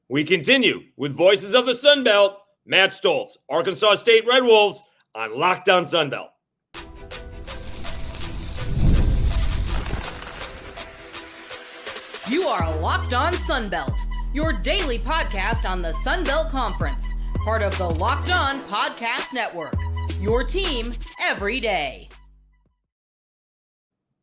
We continue with Voices of the Sun Belt, Matt Stolz, Arkansas State Red Wolves on Locked On Sun Belt. You are Locked On Sun Belt, your daily podcast on the Sun Belt Conference, part of the Locked On Podcast Network, your team every day.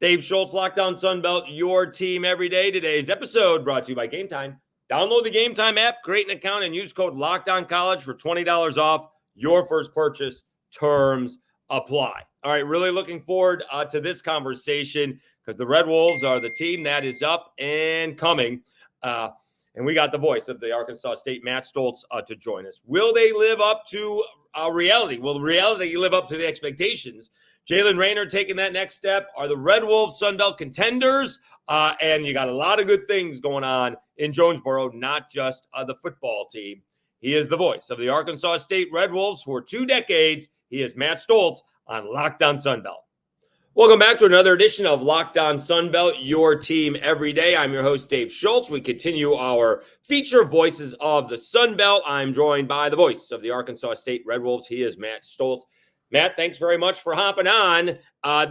Dave Schultz, Locked On Sun Belt, your team every day. Today's episode brought to you by Gametime. Download the Gametime app, create an account, and use code LOCKEDONCollege for $20 off your first purchase. Terms apply. All right, really looking forward to this conversation because the Red Wolves are the team that is up and coming. And we got the voice of the Arkansas State, Matt Stolz, to join us. Will they live up to reality? Will reality live up to the expectations? Jaylen, Raynor taking that next step. Are the Red Wolves Sun Belt contenders? And you got a lot of good things going on in Jonesboro, not just the football team. He is the voice of the Arkansas State Red Wolves for 2 decades. He is Matt Stolz on Locked On Sun Belt. Welcome back to another edition of Locked On Sun Belt, your team every day. I'm your host, Dave Schultz. We continue our feature Voices of the Sun Belt. I'm joined by the voice of the Arkansas State Red Wolves. He is Matt Stolz. Matt, thanks very much for hopping on.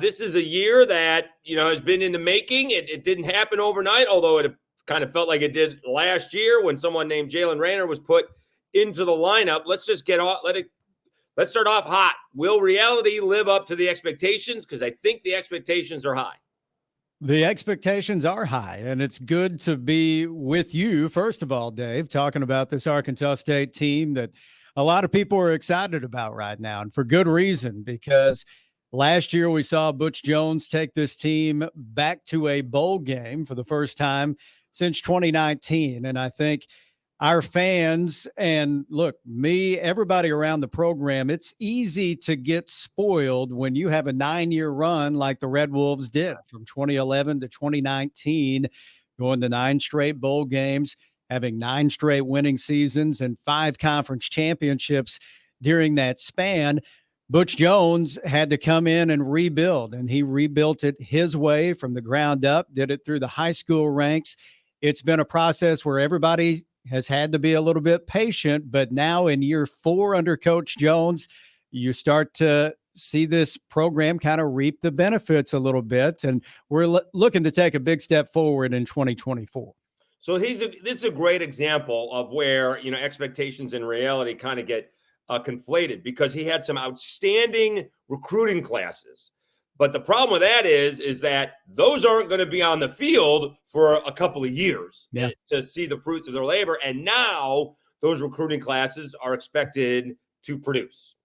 This is a year that, has been in the making. It didn't happen overnight, although it kind of felt like it did last year when someone named Jaylen Raynor was put into the lineup. Let's just let's start off hot. Will reality live up to the expectations? Because I think the expectations are high. The expectations are high, and it's good to be with you, first of all, Dave, talking about this Arkansas State team that a lot of people are excited about right now, and for good reason, because last year we saw Butch Jones take this team back to a bowl game for the first time since 2019. And I think our fans and everybody around the program, it's easy to get spoiled when you have a 9-year run like the Red Wolves did from 2011 to 2019, going to 9 straight bowl games, having 9 straight winning seasons and 5 conference championships during that span. Butch Jones had to come in and rebuild, and he rebuilt it his way from the ground up, did it through the high school ranks. It's been a process where everybody has had to be a little bit patient, but now in year 4 under Coach Jones, you start to see this program kind of reap the benefits a little bit, and we're looking to take a big step forward in 2024. So this is a great example of where, expectations and reality kind of get conflated, because he had some outstanding recruiting classes. But the problem with that is that those aren't going to be on the field for a couple of years to see the fruits of their labor. And now those recruiting classes are expected to produce.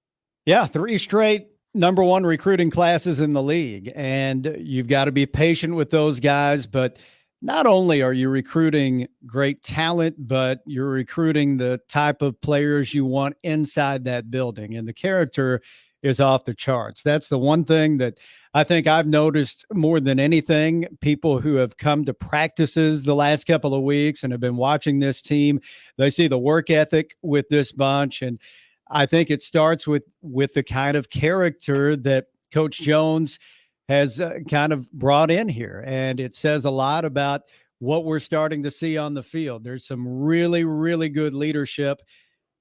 Yeah, 3 straight number 1 recruiting classes in the league. And you've got to be patient with those guys, but not only are you recruiting great talent, but you're recruiting the type of players you want inside that building. And the character is off the charts. That's the one thing that I think I've noticed more than anything. People who have come to practices the last couple of weeks and have been watching this team, they see the work ethic with this bunch. And I think it starts with the kind of character that Coach Jones has kind of brought in here. And it says a lot about what we're starting to see on the field. There's some really, really good leadership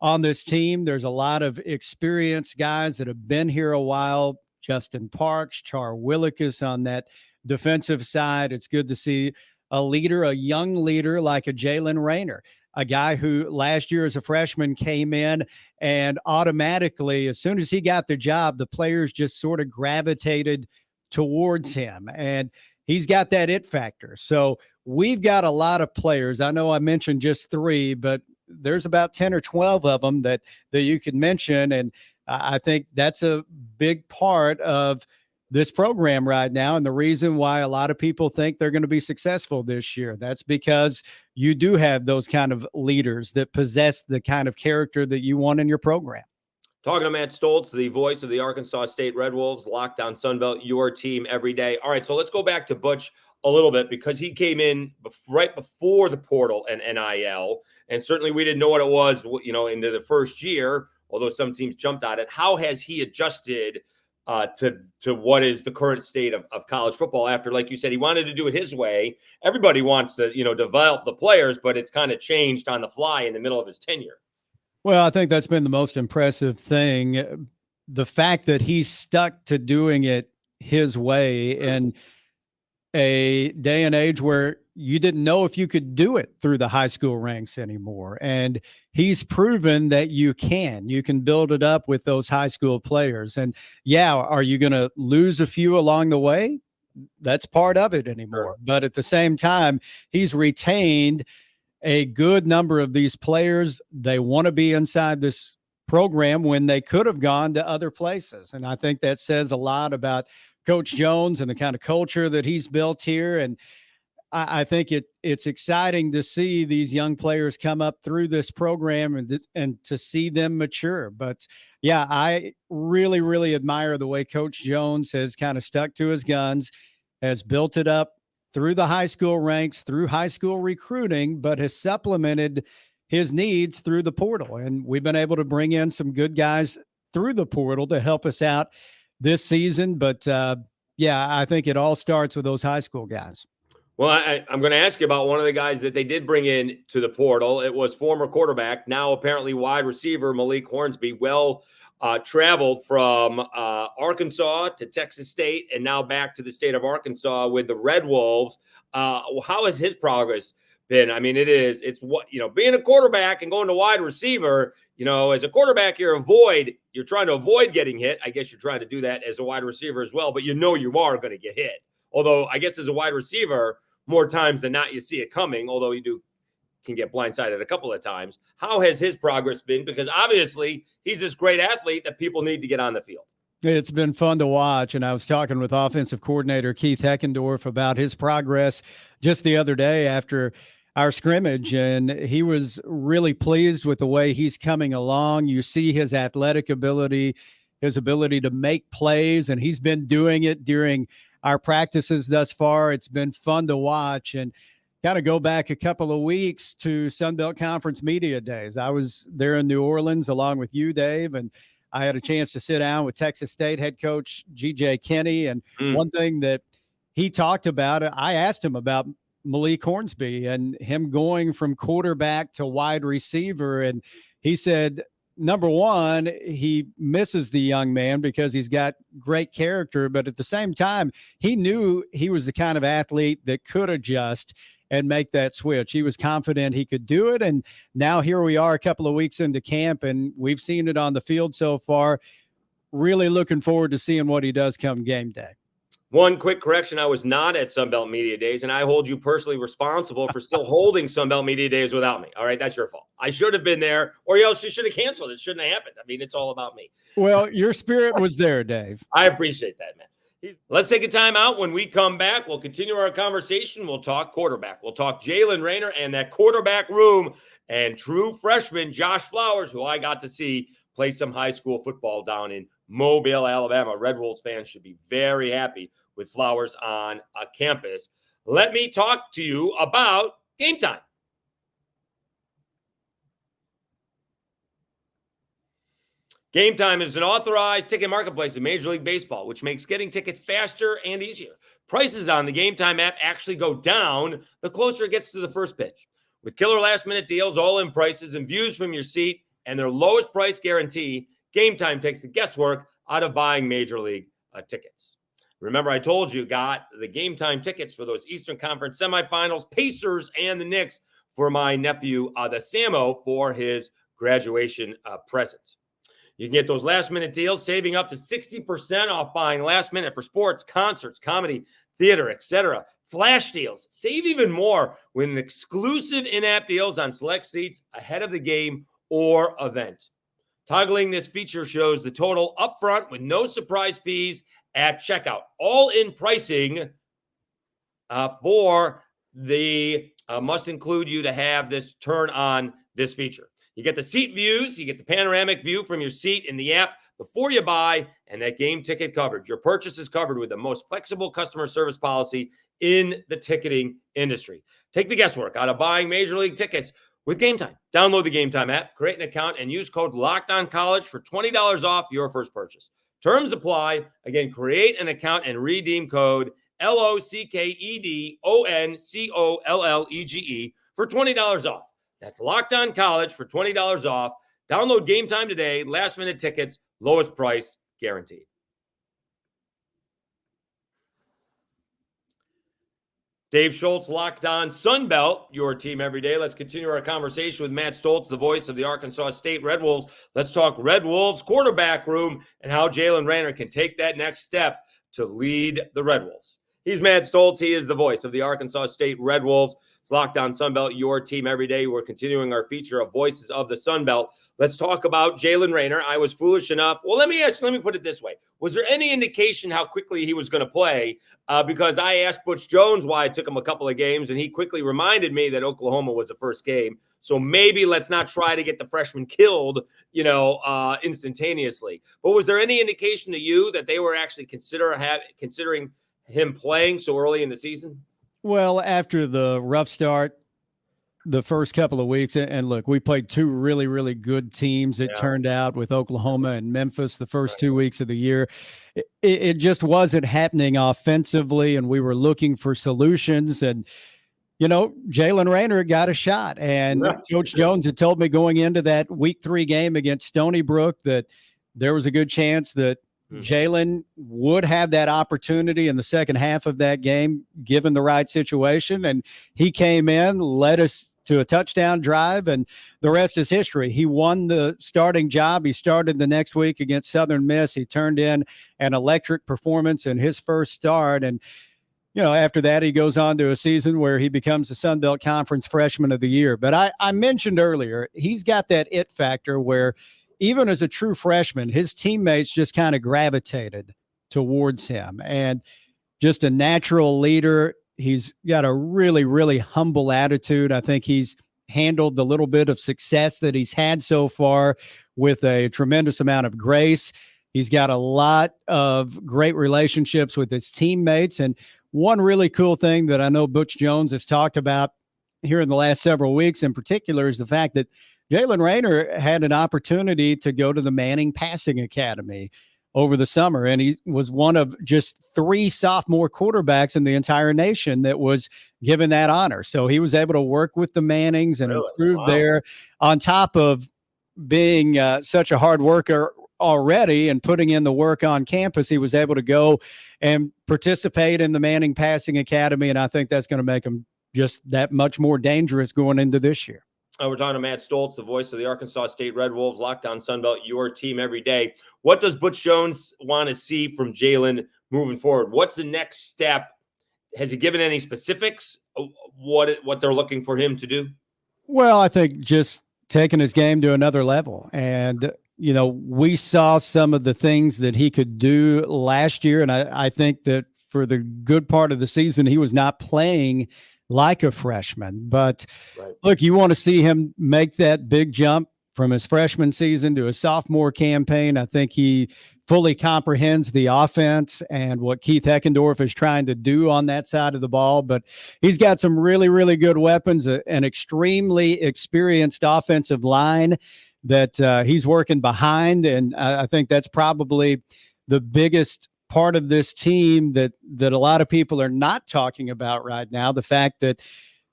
on this team. There's a lot of experienced guys that have been here a while. Justin Parks, Char Willikis on that defensive side. It's good to see a leader, a young leader like a Jaylen Raynor, a guy who last year as a freshman came in and automatically, as soon as he got the job, the players just sort of gravitated towards him, and he's got that it factor. So we've got a lot of players. I know I mentioned just 3, but there's about 10 or 12 of them that you can mention. And I think that's a big part of this program right now. And the reason why a lot of people think they're going to be successful this year, that's because you do have those kind of leaders that possess the kind of character that you want in your program. Talking to Matt Stolz, the voice of the Arkansas State Red Wolves, Locked On Sun Belt, your team every day. All right, so let's go back to Butch a little bit, because he came in right before the portal and NIL, and certainly we didn't know what it was, into the first year, although some teams jumped on it. How has he adjusted to what is the current state of college football after, like you said, he wanted to do it his way. Everybody wants to, develop the players, but it's kind of changed on the fly in the middle of his tenure. Well, I think that's been the most impressive thing. The fact that he's stuck to doing it his way in a day and age where you didn't know if you could do it through the high school ranks anymore. And he's proven that you can build it up with those high school players. And yeah, are you going to lose a few along the way? That's part of it anymore. Sure. But at the same time, he's retained a good number of these players. They want to be inside this program when they could have gone to other places. And I think that says a lot about Coach Jones and the kind of culture that he's built here. And I think it's exciting to see these young players come up through this program and to see them mature. But yeah, I really, really admire the way Coach Jones has kind of stuck to his guns, has built it up through the high school ranks, through high school recruiting, but has supplemented his needs through the portal. And we've been able to bring in some good guys through the portal to help us out this season. But yeah, I think it all starts with those high school guys. Well, I'm going to ask you about one of the guys that they did bring in to the portal. It was former quarterback, now apparently wide receiver, Malik Hornsby, traveled from Arkansas to Texas State and now back to the state of Arkansas with the Red Wolves. How has his progress been? I mean, it's what, being a quarterback and going to wide receiver, as a quarterback, you're trying to avoid getting hit. I guess you're trying to do that as a wide receiver as well, but you are going to get hit. Although I guess as a wide receiver, more times than not, you see it coming, although you can get blindsided a couple of times. How has his progress been? Because obviously he's this great athlete that people need to get on the field. It's been fun to watch. And I was talking with offensive coordinator Keith Heckendorf about his progress just the other day after our scrimmage, and he was really pleased with the way he's coming along. You see his athletic ability, his ability to make plays, and he's been doing it during our practices thus far. It's been fun to watch. And kind of go back a couple of weeks to Sun Belt Conference Media Days. I was there in New Orleans along with you, Dave, and I had a chance to sit down with Texas State head coach G.J. Kinney. And one thing that he talked about, I asked him about Malik Hornsby and him going from quarterback to wide receiver. And he said, number one, he misses the young man because he's got great character, but at the same time, he knew he was the kind of athlete that could adjust and make that switch. He was confident he could do it. And now here we are a couple of weeks into camp, and we've seen it on the field so far. Really looking forward to seeing what he does come game day. One quick correction. I was not at Sunbelt Media Days, and I hold you personally responsible for still holding Sunbelt Media Days without me. All right, that's your fault. I should have been there, or else you should have canceled. It shouldn't have happened. I mean, it's all about me. Well, your spirit was there, Dave. I appreciate that, man. Let's take a time out. When we come back, we'll continue our conversation. We'll talk quarterback. We'll talk Jaylen Raynor and that quarterback room and true freshman Josh Flowers, who I got to see play some high school football down in Mobile, Alabama. Red Wolves fans should be very happy with Flowers on a campus. Let me talk to you about Gametime. Gametime is an authorized ticket marketplace in Major League Baseball, which makes getting tickets faster and easier. Prices on the Gametime app actually go down the closer it gets to the first pitch. With killer last-minute deals, all-in prices, and views from your seat, and their lowest price guarantee, Gametime takes the guesswork out of buying Major League tickets. Remember, I told you, got the Gametime tickets for those Eastern Conference semifinals, Pacers and the Knicks for my nephew, the Samo, for his graduation present. You can get those last-minute deals, saving up to 60% off buying last minute for sports, concerts, comedy, theater, etc. Flash deals. Save even more with an exclusive in-app deals on select seats ahead of the game or event. Toggling this feature shows the total upfront with no surprise fees at checkout. All-in pricing for the must include you to have this turn on this feature. You get the seat views, you get the panoramic view from your seat in the app before you buy, and that game ticket coverage. Your purchase is covered with the most flexible customer service policy in the ticketing industry. Take the guesswork out of buying Major League tickets with Gametime. Download the Gametime app, create an account, and use code LOCKEDONCollege for $20 off your first purchase. Terms apply. Again, create an account and redeem code LOCKEDONCOLLEGE for $20 off. That's Locked On College for $20 off. Download Game Time today. Last minute tickets, lowest price guaranteed. Dave Schultz, Locked On Sunbelt, your team every day. Let's continue our conversation with Matt Stolz, the voice of the Arkansas State Red Wolves. Let's talk Red Wolves quarterback room and how Jaylen Raynor can take that next step to lead the Red Wolves. He's Matt Stolz. He is the voice of the Arkansas State Red Wolves. It's Locked On Sunbelt, your team every day. We're continuing our feature of Voices of the Sunbelt. Let's talk about Jaylen Raynor. I was foolish enough. Well, let me put it this way. Was there any indication how quickly he was going to play? Because I asked Butch Jones why it took him a couple of games, and he quickly reminded me that Oklahoma was the first game. So maybe let's not try to get the freshman killed, instantaneously. But was there any indication to you that they were actually considering him playing so early in the season? Well, after the rough start, the first couple of weeks, and look, we played two really, really good teams. It turned out with Oklahoma and Memphis the first 2 weeks of the year. It just wasn't happening offensively, and we were looking for solutions. And, Jaylen Raynor got a shot. And Coach Jones had told me going into that week 3 game against Stony Brook that there was a good chance that Jaylen would have that opportunity in the second half of that game, given the right situation. And he came in, led us to a touchdown drive, and the rest is history. He won the starting job. He started the next week against Southern Miss. He turned in an electric performance in his first start. And, after that, he goes on to a season where he becomes the Sun Belt Conference Freshman of the Year. But I mentioned earlier, he's got that it factor where even as a true freshman, his teammates just kind of gravitated towards him, and just a natural leader. He's got a really, really humble attitude. I think he's handled the little bit of success that he's had so far with a tremendous amount of grace. He's got a lot of great relationships with his teammates. And one really cool thing that I know Butch Jones has talked about here in the last several weeks in particular is the fact that Jaylen Raynor had an opportunity to go to the Manning Passing Academy over the summer, and he was one of just 3 sophomore quarterbacks in the entire nation that was given that honor. So he was able to work with the Mannings and improve there, on top of being such a hard worker already and putting in the work on campus. He was able to go and participate in the Manning Passing Academy, and I think that's going to make him just that much more dangerous going into this year. We're talking to Matt Stolz, the voice of the Arkansas State Red Wolves, Locked On Sunbelt, your team every day. What does Butch Jones want to see from Jaylen moving forward? What's the next step? Has he given any specifics of what they're looking for him to do? Well, I think just taking his game to another level. And, we saw some of the things that he could do last year. And I think that for the good part of the season, he was not playing like a freshman. But look, you want to see him make that big jump from his freshman season to his sophomore campaign. I think he fully comprehends the offense and what Keith Heckendorf is trying to do on that side of the ball. But he's got some really, really good weapons, an extremely experienced offensive line that he's working behind. And I think that's probably the biggest part of this team that a lot of people are not talking about right now. The fact that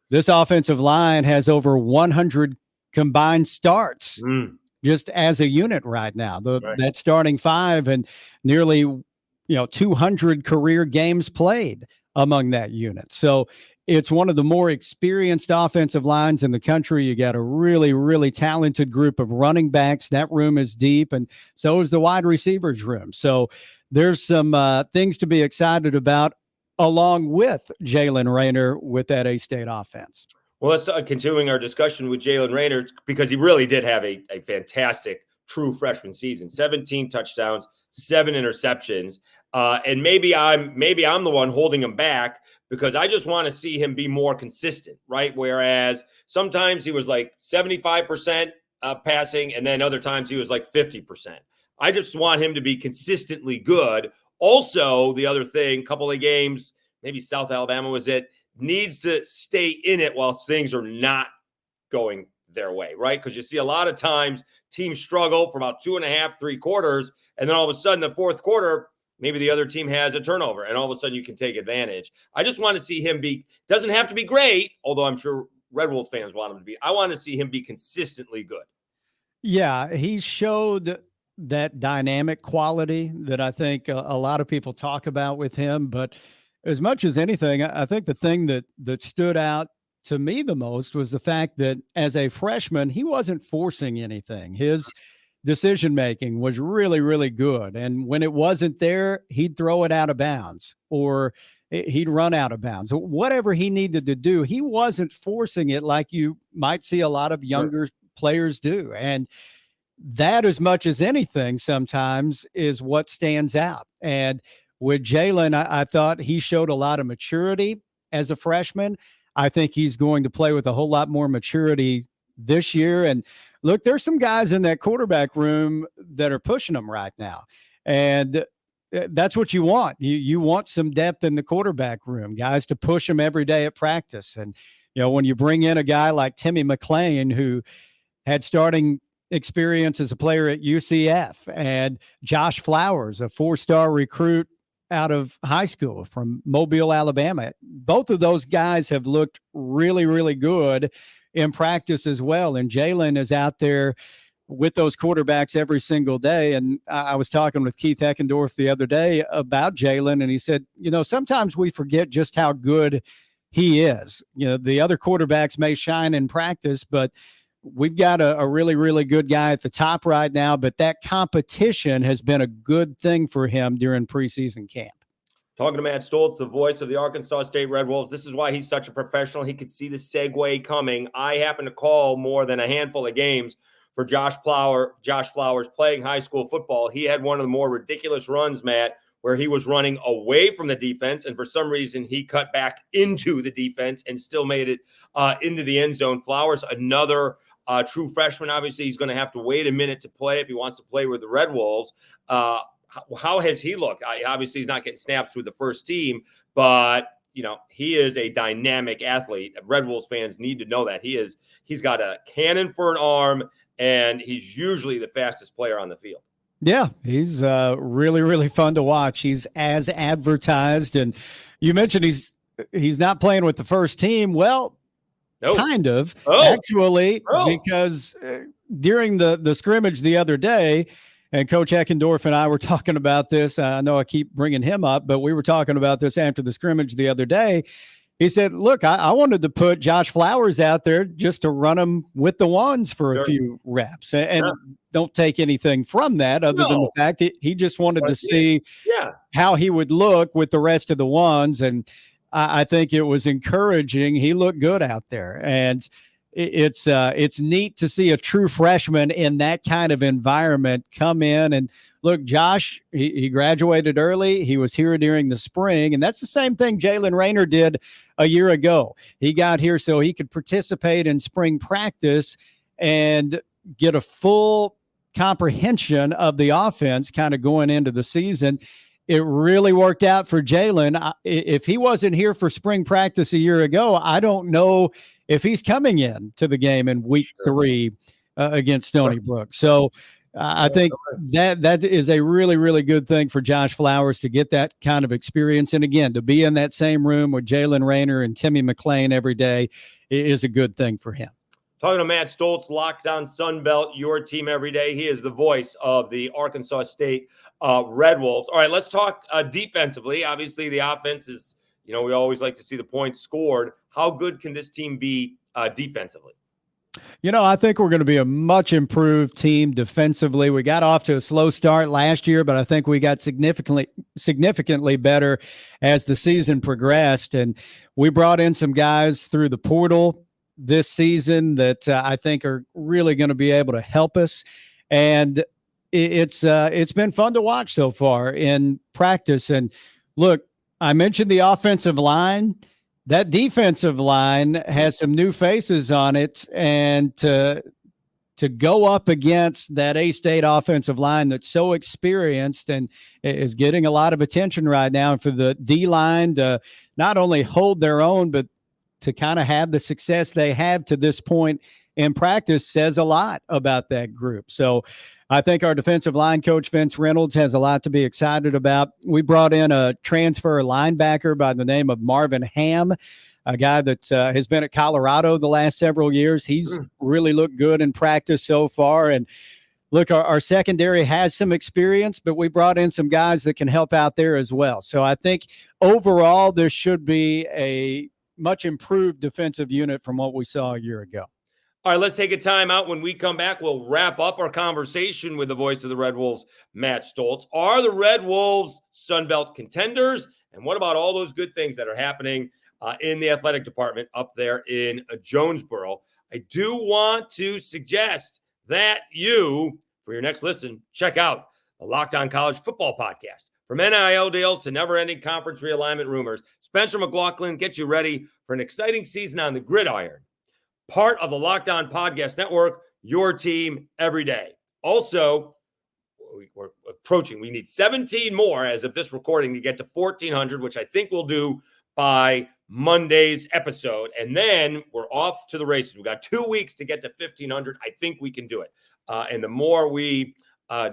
this offensive line has over 100 combined starts just as a unit right now. That starting 5 and nearly 200 career games played among that unit. So it's one of the more experienced offensive lines in the country. You got a really, really talented group of running backs. That room is deep, and so is the wide receivers room. So there's some things to be excited about along with Jaylen Raynor with that A-State offense. Well, let's continuing our discussion with Jaylen Raynor, because he really did have a fantastic true freshman season. 17 touchdowns, 7 interceptions. And maybe I'm the one holding him back because I just want to see him be more consistent, right? Whereas sometimes he was like 75% passing, and then other times he was like 50%. I just want him to be consistently good. Also, the other thing, couple of games, maybe South Alabama was it, needs to stay in it while things are not going their way, right? Because you see a lot of times teams struggle for about 2.5, 3 quarters, and then all of a sudden the fourth quarter, maybe the other team has a turnover, and all of a sudden you can take advantage. I just want to see him doesn't have to be great, although I'm sure Red Wolves fans want him to be. I want to see him be consistently good. Yeah, he showed that dynamic quality that I think a lot of people talk about with him. But as much as anything, I think the thing that stood out to me the most was the fact that as a freshman, he wasn't forcing anything. His decision-making was really, really good. And when it wasn't there, he'd throw it out of bounds or he'd run out of bounds. Whatever he needed to do, he wasn't forcing it like you might see a lot of younger players do. And that, as much as anything, sometimes is what stands out. And with Jaylen, I thought he showed a lot of maturity as a freshman. I think he's going to play with a whole lot more maturity this year. And look, there's some guys in that quarterback room that are pushing them right now. And that's what you want. You want some depth in the quarterback room, guys to push them every day at practice. And, when you bring in a guy like Timmy McClain, who had starting experience as a player at UCF, and Josh Flowers, a 4-star recruit out of high school from Mobile, Alabama. Both of those guys have looked really, really good in practice as well. And Jaylen is out there with those quarterbacks every single day. And I was talking with Keith Eckendorf the other day about Jaylen, and he said, sometimes we forget just how good he is. The other quarterbacks may shine in practice, but we've got a really, really good guy at the top right now, but that competition has been a good thing for him during preseason camp. Talking to Matt Stolz, the voice of the Arkansas State Red Wolves. This is why he's such a professional. He could see the segue coming. I happen to call more than a handful of games for Josh Flowers playing high school football. He had one of the more ridiculous runs, Matt, where he was running away from the defense, and for some reason he cut back into the defense and still made it into the end zone. Flowers, another true freshman. Obviously, he's going to have to wait a minute to play if he wants to play with the Red Wolves. How has he looked? Obviously, he's not getting snaps with the first team, but he is a dynamic athlete. Red Wolves fans need to know that he's got a cannon for an arm, and he's usually the fastest player on the field. Yeah, he's really, really fun to watch. He's as advertised, and you mentioned he's not playing with the first team. Well, no. Kind of, actually, because during the scrimmage the other day, and Coach Eckendorf and I were talking about this. I know I keep bringing him up, but we were talking about this after the scrimmage the other day. He said, look, I wanted to put Josh Flowers out there just to run him with the ones for a few reps, and don't take anything from that other than the fact that he just wanted to see how he would look with the rest of the ones. And I think it was encouraging. He looked good out there, and it's neat to see a true freshman in that kind of environment come in. And look, Josh, he graduated early. He was here during the spring, and that's the same thing Jaylen Raynor did a year ago. He got here so he could participate in spring practice and get a full comprehension of the offense kind of going into the season. It really worked out for Jaylen. If he wasn't here for spring practice a year ago, I don't know if he's coming in to the game in week 3 against Stony Brook. So I think that is a really, really good thing for Josh Flowers to get that kind of experience. And again, to be in that same room with Jaylen Raynor and Timmy McClain every day is a good thing for him. Talking to Matt Stolz, Lockdown Sunbelt, your team every day. He is the voice of the Arkansas State Red Wolves. All right, let's talk defensively. Obviously, the offense is, we always like to see the points scored. How good can this team be defensively? I think we're going to be a much improved team defensively. We got off to a slow start last year, but I think we got significantly better as the season progressed. And we brought in some guys through the portal this season that I think are really going to be able to help us. And it's been fun to watch so far in practice. And look, I mentioned the offensive line. That defensive line has some new faces on it, and to go up against that A-State offensive line that's so experienced and is getting a lot of attention right now, and for the D-line to not only hold their own, but to kind of have the success they have to this point in practice says a lot about that group. So I think our defensive line coach, Vince Reynolds, has a lot to be excited about. We brought in a transfer linebacker by the name of Marvin Ham, a guy that has been at Colorado the last several years. He's really looked good in practice so far. And look, our secondary has some experience, but we brought in some guys that can help out there as well. So I think overall there should be a much improved defensive unit from what we saw a year ago. All right, let's take a time out. When we come back, we'll wrap up our conversation with the voice of the Red Wolves, Matt Stolz. Are the Red Wolves Sunbelt contenders? And what about all those good things that are happening in the athletic department up there in Jonesboro? I do want to suggest that you, for your next listen, check out the Locked On College Football Podcast. From NIL deals to never-ending conference realignment rumors, Spencer McLaughlin gets you ready for an exciting season on the gridiron. Part of the Locked On Podcast Network, your team every day. Also, we're approaching, we need 17 more as of this recording to get to 1,400, which I think we'll do by Monday's episode. And then we're off to the races. We've got 2 weeks to get to 1,500. I think we can do it. And the more we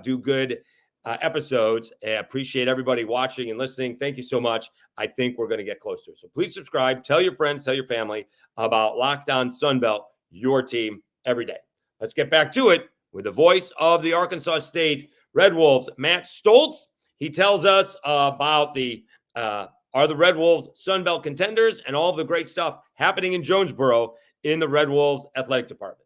do good episodes, I appreciate everybody watching and listening. Thank you so much. I think we're going to get close to it. So please subscribe, tell your friends, tell your family about Locked On Sunbelt, your team every day. Let's get back to it with the voice of the Arkansas State Red Wolves, Matt Stolz. He tells us about are the Red Wolves Sunbelt contenders and all of the great stuff happening in Jonesboro in the Red Wolves athletic department.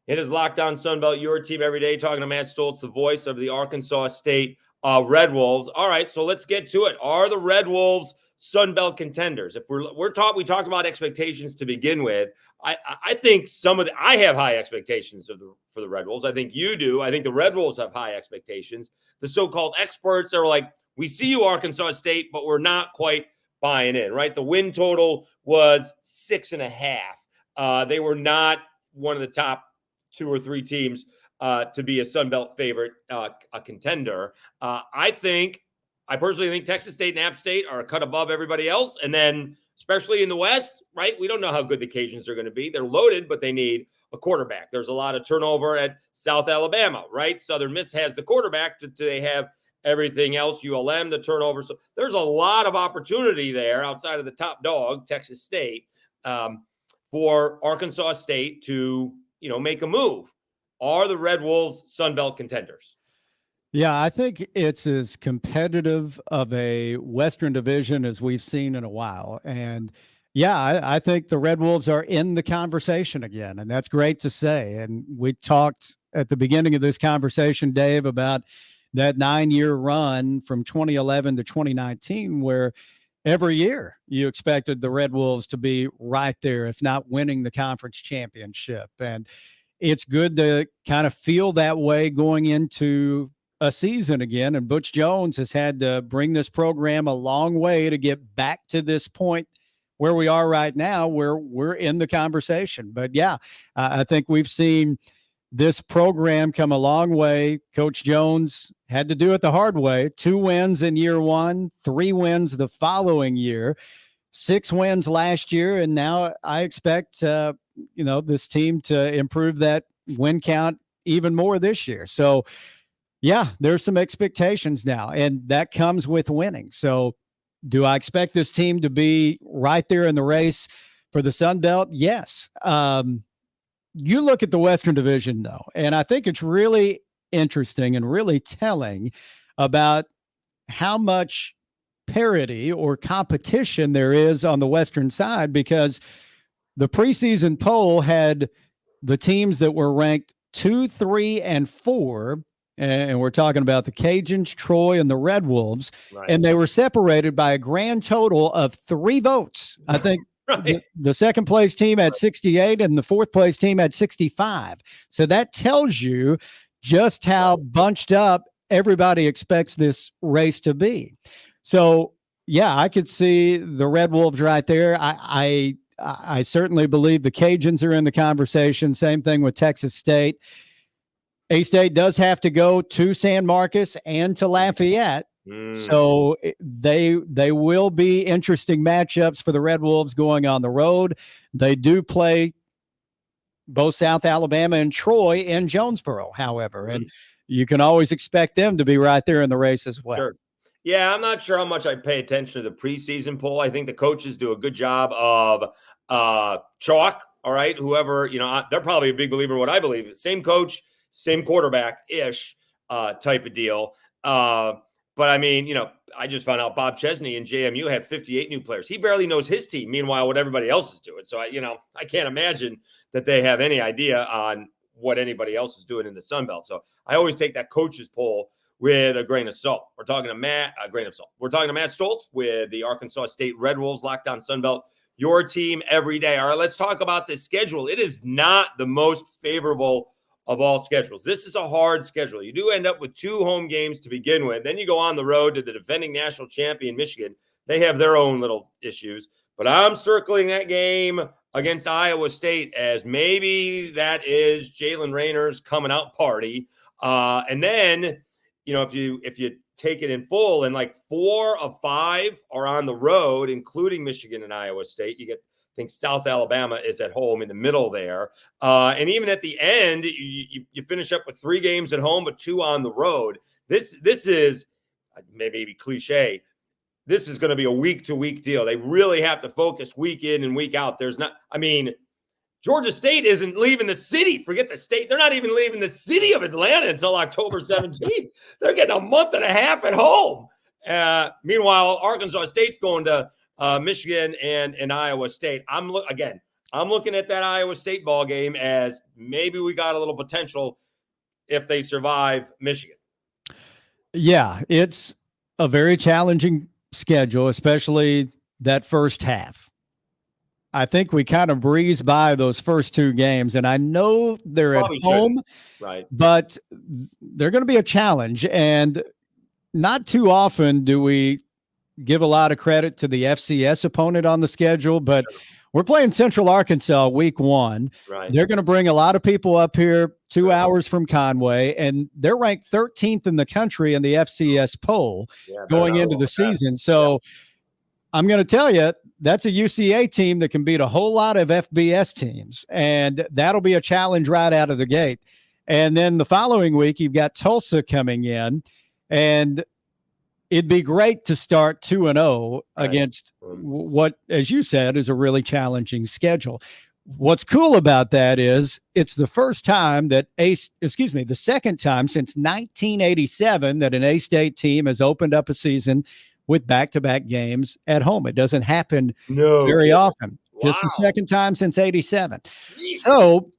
It is Locked On Sunbelt, your team every day, talking to Matt Stolz, the voice of the Arkansas State Red Wolves. All right, so let's get to it. Are the Red Wolves Sunbelt contenders? If we talked about expectations to begin with. I think I have high expectations for the Red Wolves. I think you do. I think the Red Wolves have high expectations. The so-called experts are like, we see you, Arkansas State, but we're not quite buying in, right? The win total was 6.5. They were not one of the top 2 or 3 teams to be a Sunbelt favorite, a contender. I personally think Texas State and App State are a cut above everybody else. And then, especially in the West, right? We don't know how good the Cajuns are going to be. They're loaded, but they need a quarterback. There's a lot of turnover at South Alabama, right? Southern Miss has the quarterback. They have everything else, ULM, the turnover. So there's a lot of opportunity there outside of the top dog, Texas State, for Arkansas State to make a move. Are the Red Wolves Sunbelt contenders? Yeah, I think it's as competitive of a Western division as we've seen in a while. And yeah, I think the Red Wolves are in the conversation again, and that's great to say. And we talked at the beginning of this conversation, Dave, about that 9-year run from 2011 to 2019, where every year you expected the Red Wolves to be right there, if not winning the conference championship. And it's good to kind of feel that way going into a season again. And Butch Jones has had to bring this program a long way to get back to this point where we are right now, where we're in the conversation. But yeah, I think we've seen this program come a long way. Coach Jones had to do it the hard way. 2 wins in year 1, 3 wins the following year, 6 wins last year. And now I expect, this team to improve that win count even more this year. So yeah, there's some expectations now, and that comes with winning. So do I expect this team to be right there in the race for the Sun Belt? Yes. You look at the Western Division, though, and I think it's really interesting and really telling about how much parity or competition there is on the Western side, because the preseason poll had the teams that were ranked 2, 3, and 4, and we're talking about the Cajuns, Troy, and the Red Wolves, right. And they were separated by a grand total of 3 votes. I think right. the second place team had 68 and the fourth place team had 65. So that tells you just how bunched up everybody expects this race to be. So yeah, I could see the Red Wolves right there. I certainly believe the Cajuns are in the conversation. Same thing with Texas State. A-State does have to go to San Marcos and to Lafayette. So they will be interesting matchups for the Red Wolves going on the road. They do play both South Alabama and Troy in Jonesboro, however, and you can always expect them to be right there in the race as well. Sure. Yeah, I'm not sure how much I pay attention to the preseason poll. I think the coaches do a good job of chalk. All right, whoever, they're probably a big believer in what I believe. Same coach, same quarterback-ish type of deal. But I mean, I just found out Bob Chesney in JMU had 58 new players. He barely knows his team. Meanwhile, what everybody else is doing. So I can't imagine that they have any idea on what anybody else is doing in the Sun Belt. So I always take that coach's poll with a grain of salt. We're talking to Matt Stolz with the Arkansas State Red Wolves, Locked On Sun Belt, your team every day. All right, let's talk about this schedule. It is not the most favorable of all schedules. This is a hard schedule. You do end up with 2 home games to begin with. Then you go on the road to the defending national champion, Michigan. They have their own little issues. But I'm circling that game against Iowa State as maybe that is Jaylen Raynor's coming out party. And then, if you take it in full, and like 4 of 5 are on the road, including Michigan and Iowa State. You get, I think South Alabama is at home in the middle there. And even at the end, you finish up with 3 games at home, but 2 on the road. This is maybe cliche. This is going to be a week-to-week deal. They really have to focus week in and week out. Georgia State isn't leaving the city. Forget the state. They're not even leaving the city of Atlanta until October 17th. They're getting a month and a half at home. Meanwhile, Arkansas State's going to Michigan and Iowa State. I'm looking at that Iowa State ball game as maybe we got a little potential if they survive Michigan. Yeah, it's a very challenging schedule, especially that first half. I think we kind of breeze by those first 2 games, and I know they're probably at home, right? But they're going to be a challenge, and not too often do we give a lot of credit to the FCS opponent on the schedule, but we're playing Central Arkansas week 1. Right. They're going to bring a lot of people up here 2 hours from Conway, and they're ranked 13th in the country in the FCS poll going into the season. So I'm going to tell you, that's a UCA team that can beat a whole lot of FBS teams, and that'll be a challenge right out of the gate. And then the following week, you've got Tulsa coming in, and it'd be great to start 2-0 against what, as you said, is a really challenging schedule. What's cool about that is it's the first time that the second time since 1987 that an A-State team has opened up a season with back-to-back games at home. It doesn't happen very often. Just the second time since 87. So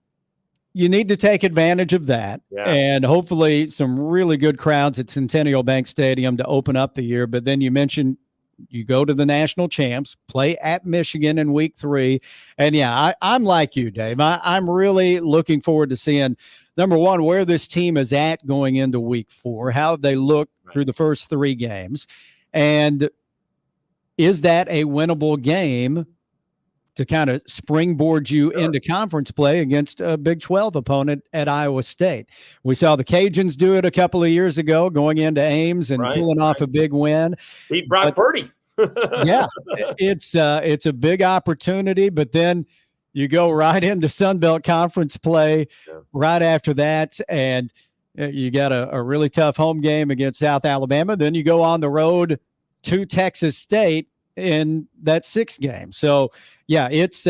you need to take advantage of that, and hopefully some really good crowds at Centennial Bank Stadium to open up the year. But then you mentioned you go to the national champs, play at Michigan in week 3. And I'm like you, Dave. I'm really looking forward to seeing, number one, where this team is at going into week 4, how they look through the first 3 games. And is that a winnable game to kind of springboard you into conference play against a Big 12 opponent at Iowa State? We saw the Cajuns do it a couple of years ago, going into Ames and pulling off a big win. Beat Brock Purdy. It's a big opportunity, but then you go right into Sun Belt Conference play right after that, and you got a really tough home game against South Alabama. Then you go on the road to Texas State in that 6th game. So, it's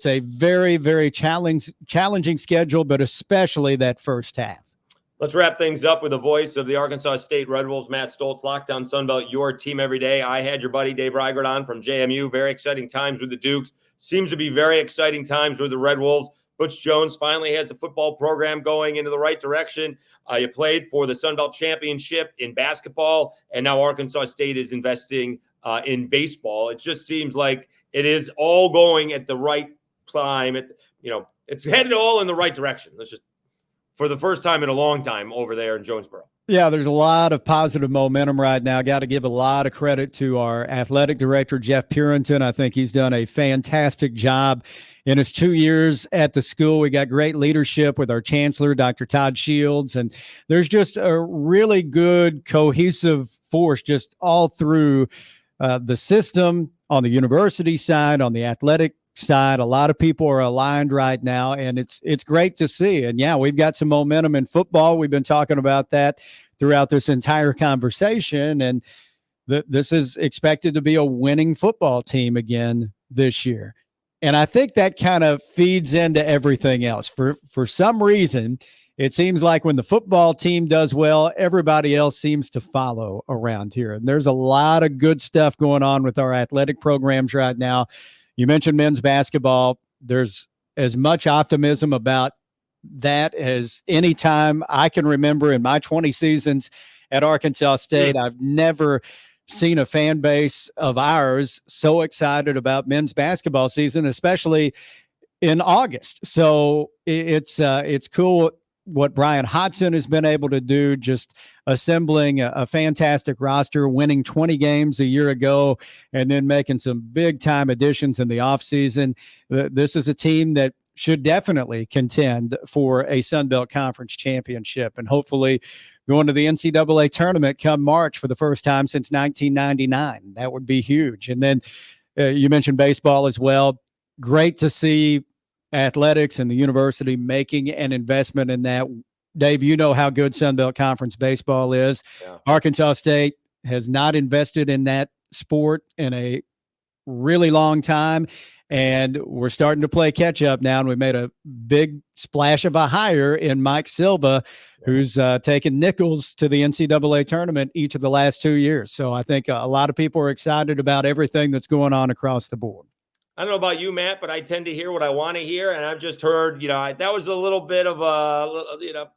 a very, very challenging schedule, but especially that first half. Let's wrap things up with the voice of the Arkansas State Red Wolves, Matt Stolz, Locked On Sun Belt, your team every day. I had your buddy Dave Reigert on from JMU. Very exciting times with the Dukes. Seems to be very exciting times with the Red Wolves. Butch Jones finally has a football program going into the right direction. You played for the Sun Belt Championship in basketball, and now Arkansas State is investing in baseball. It just seems like it is all going at the right time. It's headed all in the right direction. Let's just, for the first time in a long time over there in Jonesboro. Yeah, there's a lot of positive momentum right now. Got to give a lot of credit to our athletic director, Jeff Purinton. I think he's done a fantastic job in his 2 years at the school. We got great leadership with our chancellor, Dr. Todd Shields, and there's just a really good cohesive force just all through the system, on the university side, on the athletic side. A lot of people are aligned right now, and it's great to see. And yeah, we've got some momentum in football. We've been talking about that throughout this entire conversation, and this is expected to be a winning football team again this year. And I think that kind of feeds into everything else. For some reason, it seems like when the football team does well, everybody else seems to follow around here. And there's a lot of good stuff going on with our athletic programs right now. You mentioned men's basketball. There's as much optimism about that as any time I can remember in my 20 seasons at Arkansas State. I've never seen a fan base of ours so excited about men's basketball season, especially in August. So it's cool what Brian Hodgson has been able to do, just assembling a fantastic roster, winning 20 games a year ago, and then making some big time additions in the offseason. This is a team that should definitely contend for a Sun Belt Conference championship and hopefully going to the NCAA tournament come March for the first time since 1999. That would be huge. And then you mentioned baseball as well. Great to see athletics and the university making an investment in that. Dave, you know how good Sun Belt Conference baseball is. Yeah. Arkansas State has not invested in that sport in a really long time, and we're starting to play catch up now, and we made a big splash of a hire in Mike Silva, who's taken Nichols to the NCAA tournament each of the last 2 years. So I think a lot of people are excited about everything that's going on across the board. I don't know about you, Matt, but I tend to hear what I want to hear. And I've just heard, that was a little bit of a,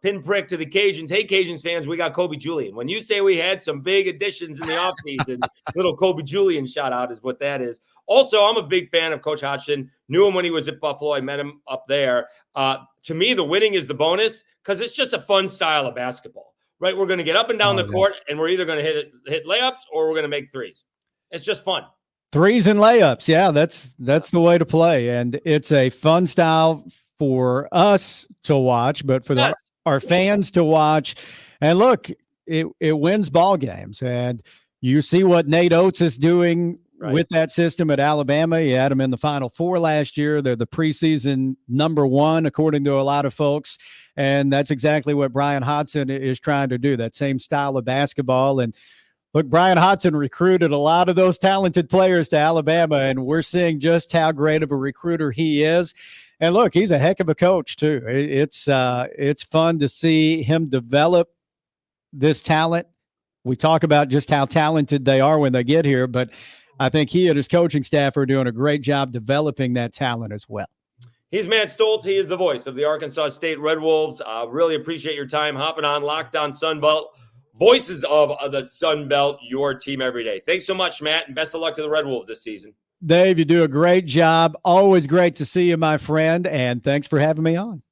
pinprick to the Cajuns. Hey, Cajuns fans, we got Kobe Julian. When you say we had some big additions in the offseason, little Kobe Julian shout out is what that is. Also, I'm a big fan of Coach Hodgson. Knew him when he was at Buffalo. I met him up there. To me, the winning is the bonus because it's just a fun style of basketball, right? We're going to get up and down the court, and we're either going to hit layups or we're going to make threes. It's just fun. Threes and layups. Yeah, that's the way to play. And it's a fun style for us to watch, but for our fans to watch. And look, it wins ball games. And you see what Nate Oates is doing with that system at Alabama. He had them in the Final Four last year. They're the preseason number one, according to a lot of folks. And that's exactly what Brian Hodgson is trying to do, that same style of basketball. And look, Brian Hodgson recruited a lot of those talented players to Alabama, and we're seeing just how great of a recruiter he is. And look, he's a heck of a coach too. It's fun to see him develop this talent. We talk about just how talented they are when they get here, but I think he and his coaching staff are doing a great job developing that talent as well. He's Matt Stolz. He is the voice of the Arkansas State Red Wolves. Really appreciate your time hopping on Locked On Sun Belt. Voices of the Sun Belt, your team every day. Thanks so much, Matt, and best of luck to the Red Wolves this season. Dave, you do a great job. Always great to see you, my friend, and thanks for having me on.